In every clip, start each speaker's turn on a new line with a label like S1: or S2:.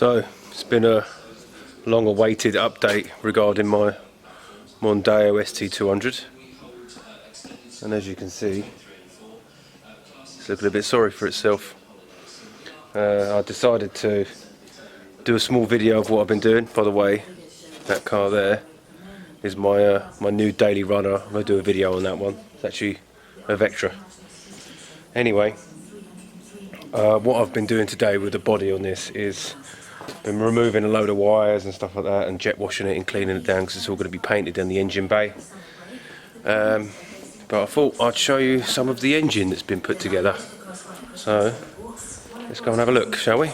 S1: So it's been a long awaited update regarding my Mondeo ST200, and as you can see it's looking a bit sorry for itself. I decided to do a small video of what I've been doing. By the way, that car there is my my new daily runner. I'm going to do a video on that one. It's actually a Vectra. Anyway, what I've been doing today with the body on this is been removing a load of wires and stuff like that, and jet washing it and cleaning it down because it's all going to be painted in the engine bay. But I thought I'd show you some of the engine that's been put together. So let's go and have a look, shall we?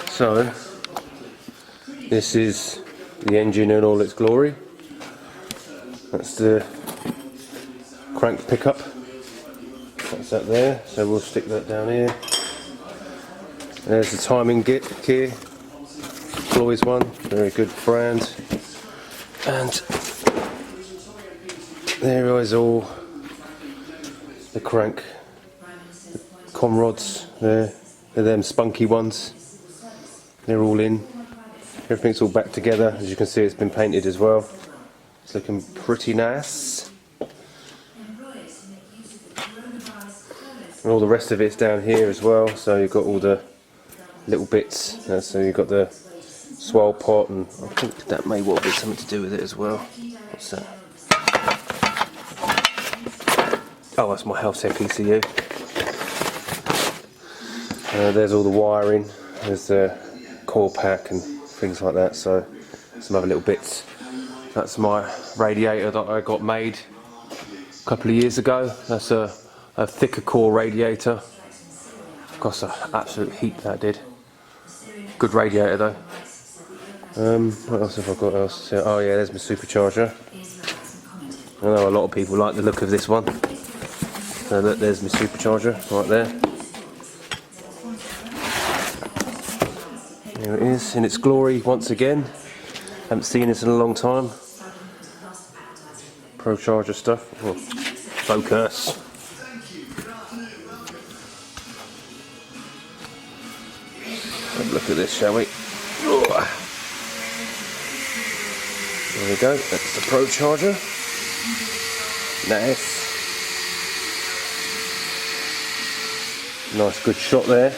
S1: So this is the engine in all its glory. That's the crank pickup. That's that there, so we'll stick that down here. There's the timing kit, Floyd's one, very good brand. And there is all the crank, the com rods there, they're them spunky ones. They're all in. Everything's all back together. As you can see, it's been painted as well. It's looking pretty nice. And all the rest of it's down here as well, so you've got all the little bits. So you've got the swirl pot, and I think that may well be something to do with it as well. What's that? Oh, that's my health tech ECU. There's all the wiring, there's the coil pack and things like that, so some other little bits. That's my radiator that I got made a couple of years ago. That's a thicker core radiator. Cost an absolute heap, that did. Good radiator though. What else have I got else? Oh yeah, there's my supercharger. I know a lot of people like the look of this one. So look, there's my supercharger right there. There it is in its glory once again. Haven't seen this in a long time. Pro charger stuff. Oh, focus. Have a look at this, shall we? Oh. There we go, that's the Pro charger. Nice. Nice good shot there.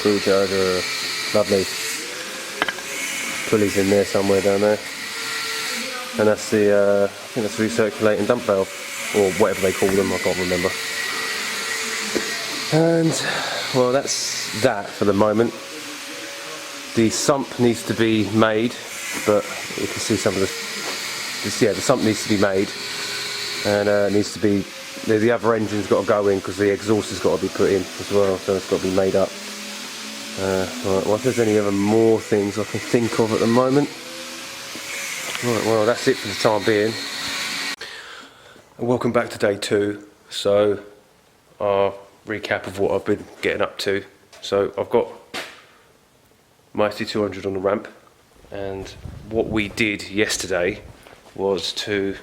S1: Pro charger, lovely. Pulleys in there somewhere down there. And that's the, I think that's recirculating dump valve, or whatever they call them, I can't remember. And well, that's that for the moment. The sump needs to be made, but you can see some of the sump needs to be made, and it needs to be, the other engine's got to go in because the exhaust has got to be put in as well, so it's got to be made up. Right, well, if there's any other more things I can think of at the moment. Right, well, that's it for the time being. And welcome back to day 2. So our recap of what I've been getting up to. So I've got my ST200 on the ramp, and what we did yesterday was to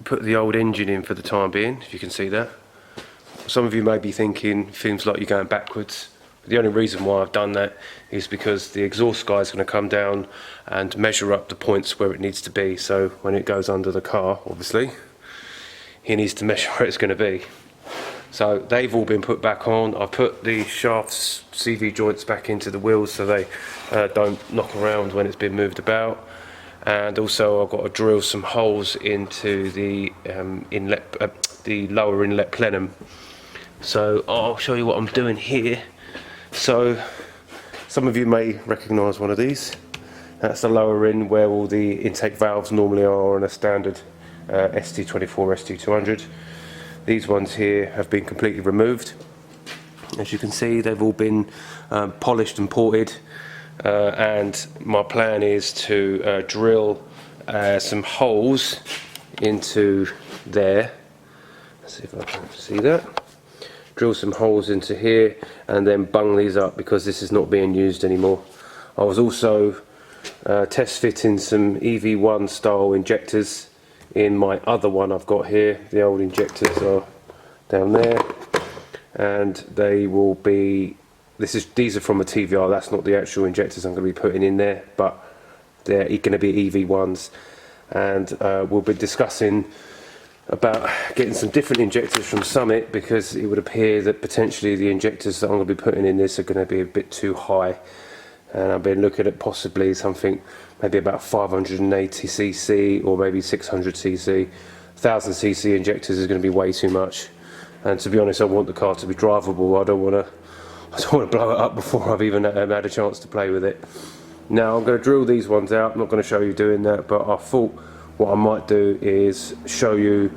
S1: put the old engine in for the time being, if you can see that. Some of you may be thinking it seems like you're going backwards. The only reason why I've done that is because the exhaust guy is going to come down and measure up the points where it needs to be, so when it goes under the car, obviously he needs to measure where it's going to be. So they've all been put back on. I've put the shafts, CV joints back into the wheels so they don't knock around when it's been moved about. And also I've got to drill some holes into the the lower inlet plenum. So I'll show you what I'm doing here. So some of you may recognise one of these. That's the lower in where all the intake valves normally are on a standard ST24, ST200. These ones here have been completely removed. As you can see, they've all been polished and ported, and my plan is to drill some holes into there. Let's see if I can see that. Drill some holes into here and then bung these up because this is not being used anymore. I was also test fitting some EV1 style injectors in my other one I've got here. The old injectors are down there, and they will be, these are from a TVR, that's not the actual injectors I'm going to be putting in there, but they're going to be EV ones, and we'll be discussing about getting some different injectors from Summit, because it would appear that potentially the injectors that I'm going to be putting in this are going to be a bit too high, and I've been looking at possibly something maybe about 580cc or maybe 600cc. 1000cc injectors is going to be way too much, and to be honest, I want the car to be drivable. I don't want to blow it up before I've even had a chance to play with it. Now I'm going to drill these ones out. I'm not going to show you doing that, but I thought what I might do is show you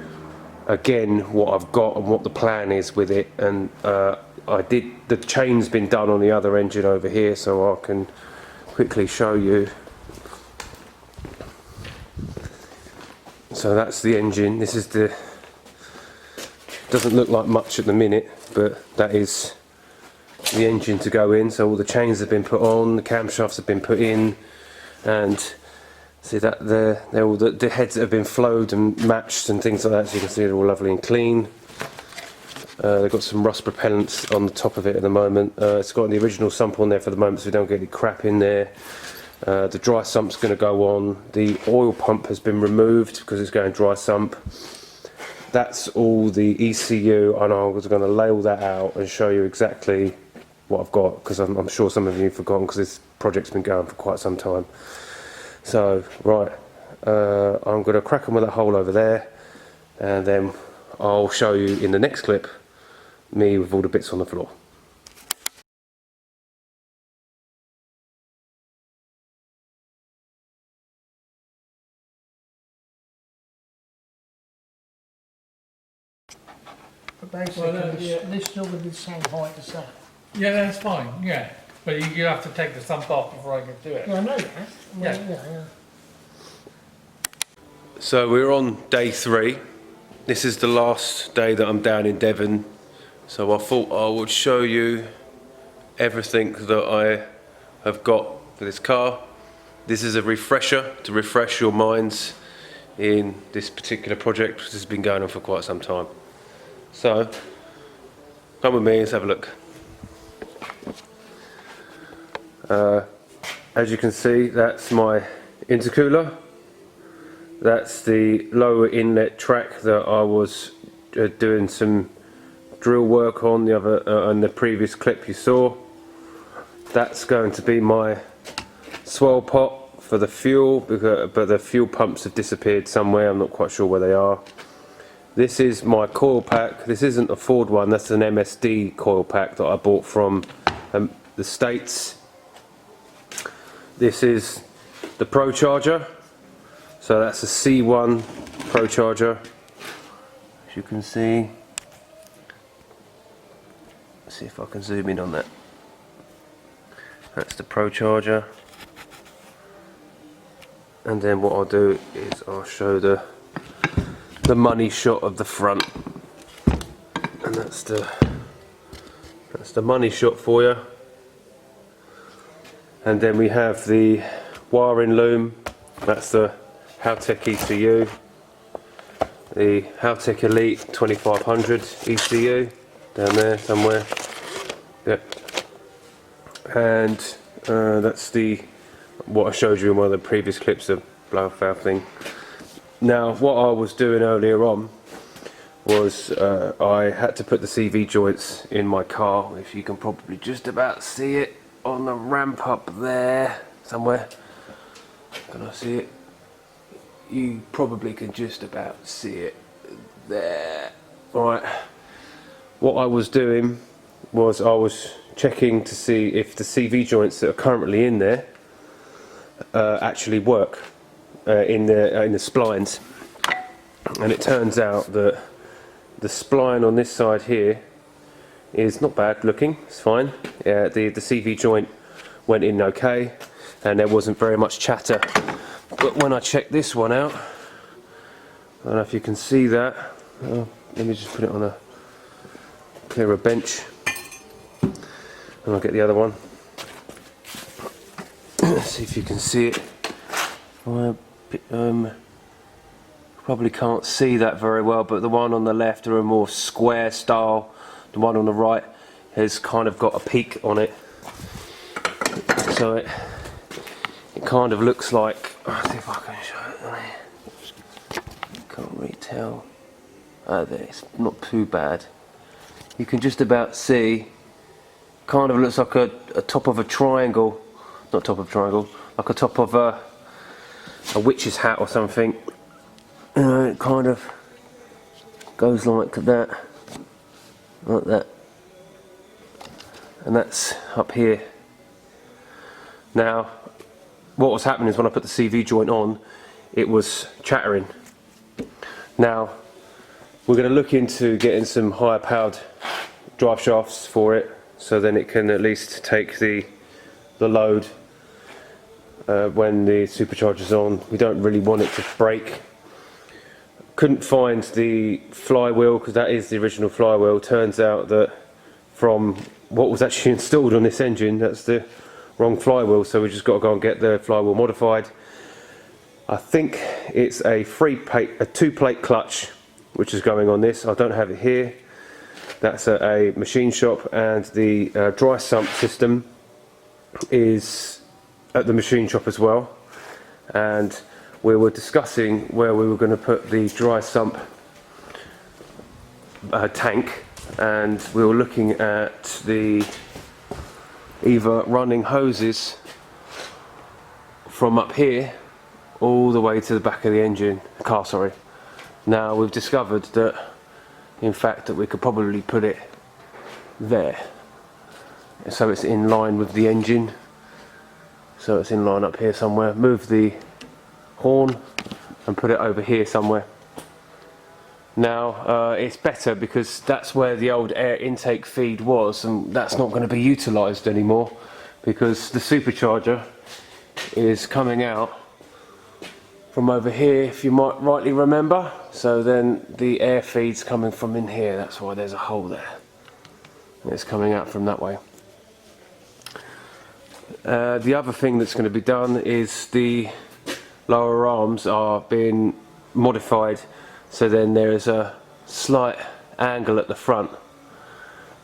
S1: again what I've got and what the plan is with it. And the chain's been done on the other engine over here, so I can quickly show you. So that's the engine. This is the, doesn't look like much at the minute, but that is the engine to go in. So all the chains have been put on, the camshafts have been put in, and see that they're all the heads that have been flowed and matched and things like that, so you can see they're all lovely and clean. They've got some rust propellants on the top of it at the moment. It's got the original sump on there for the moment, so we don't get any crap in there. The dry sump's going to go on. The oil pump has been removed because it's going dry sump. That's all the ECU, and I was going to lay all that out and show you exactly what I've got, because I'm sure some of you have forgotten, because this project's been going for quite some time. So, right, I'm going to crack on with that hole over there, and then I'll show you in the next clip me with all the bits on the floor.
S2: But basically, this still would be the same height as that.
S3: Yeah, that's fine, yeah. But you have to take the sump off before I can do it.
S2: Yeah, I know that.
S3: Yeah.
S1: So we're on day 3. This is the last day that I'm down in Devon, so I thought I would show you everything that I have got for this car. This is a refresher to refresh your minds in this particular project, because this has been going on for quite some time. So come with me, let's have a look. As you can see, that's my intercooler. That's the lower inlet track that I was doing some drill work on the previous clip you saw. That's going to be my swell pot for the fuel, but the fuel pumps have disappeared somewhere. I'm not quite sure where they are. This is my coil pack. This isn't a Ford one, that's an MSD coil pack that I bought from the States. This is the Pro Charger. So that's a C1 Pro Charger, as you can see. Let's see if I can zoom in on that. That's the Pro Charger. And then what I'll do is I'll show the money shot of the front, and that's the money shot for you. And then we have the wiring loom. That's the Haltech ECU, the Haltech Elite 2500 ECU down there somewhere. Yep. And that's what I showed you in one of the previous clips, of blow valve thing. Now, what I was doing earlier on was I had to put the CV joints in my car. If you can probably just about see it on the ramp up there somewhere. Can I see it? You probably can just about see it there. Right. What I was doing was I was checking to see if the CV joints that are currently in there actually work in the splines, and it turns out that the spline on this side here is not bad looking. It's fine. The CV joint went in okay, and there wasn't very much chatter. But when I checked this one out, I don't know if you can see that. Let me just put it on a clearer bench, and I'll get the other one. Let's see if you can see it. Probably can't see that very well, but the one on the left are a more square style. The one on the right has kind of got a peak on it, so it kind of looks like, I'll see if I can show it on here. Can't really tell. There, it's not too bad. You can just about see, kind of looks like a top of a triangle, not top of a triangle, like a top of a witch's hat or something. It kind of goes like that, and that's up here. Now, what was happening is when I put the CV joint on, it was chattering. Now, we're going to look into getting some higher powered drive shafts for it, so then it can at least take the load when the supercharger's on. We don't really want it to break. Couldn't find the flywheel, because that is the original flywheel. Turns out that from what was actually installed on this engine, that's the wrong flywheel, so we just got to go and get the flywheel modified. I think it's a two-plate clutch which is going on this. I don't have it here. That's at a machine shop, and the dry sump system is at the machine shop as well. And we were discussing where we were going to put the dry sump tank, and we were looking at the either running hoses from up here all the way to the back of the car, sorry. Now we've discovered that in fact that we could probably put it there, so it's in line with the engine, so it's in line up here somewhere. Move the horn and put it over here somewhere. Now it's better because that's where the old air intake feed was, and that's not going to be utilised anymore because the supercharger is coming out from over here, if you might rightly remember. So then the air feed's coming from in here, that's why there's a hole there. It's coming out from that way. The other thing that's going to be done is the lower arms are being modified, so then there is a slight angle at the front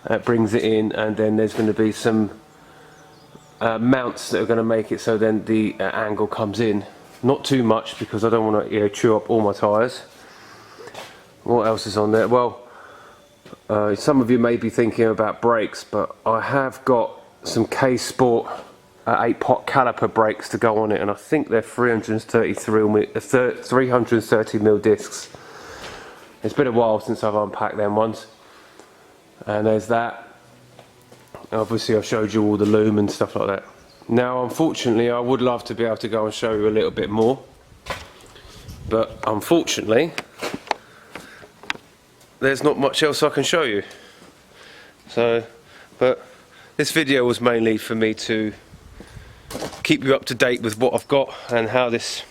S1: that brings it in, and then there's going to be some mounts that are going to make it so then the angle comes in. Not too much, because I don't want to chew up all my tyres. What else is on there? Well, some of you may be thinking about brakes, but I have got some K-Sport 8-pot caliper brakes to go on it, and I think they're 330mm discs. It's been a while since I've unpacked them ones. And there's that. Obviously I've showed you all the loom and stuff like that. Now unfortunately I would love to be able to go and show you a little bit more, but unfortunately there's not much else I can show you. So, but this video was mainly for me to keep you up to date with what I've got and how this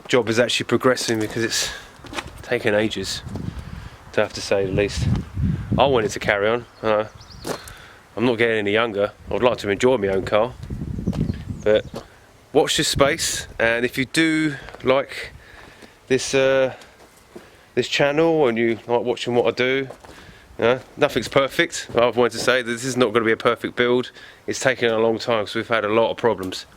S1: job is actually progressing, because it's taken ages, to have to say the least. I wanted to carry on. I'm not getting any younger. I'd like to enjoy my own car. But watch this space, and if you do like this this channel and you like watching what I do, nothing's perfect. I've wanted to say that this is not going to be a perfect build. It's taken a long time because we've had a lot of problems.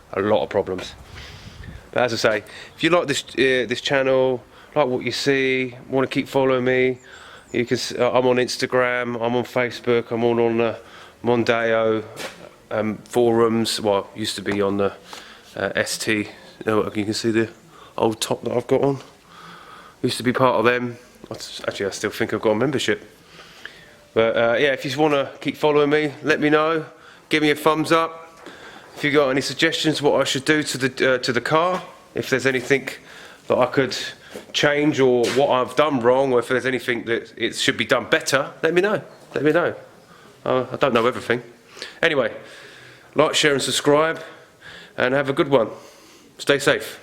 S1: But as I say, if you like this channel, like what you see, want to keep following me, you can. I'm on Instagram, I'm on Facebook, I'm on the Mondeo forums. Well, used to be on the ST. You can see the old top that I've got on. Used to be part of them. Actually, I still think I've got a membership. But yeah, if you want to keep following me, let me know. Give me a thumbs up. If you got any suggestions what I should do to the car, if there's anything that I could change or what I've done wrong, or if there's anything that it should be done better, let me know. Let me know. I don't know everything. Anyway, like, share and subscribe, and have a good one. Stay safe.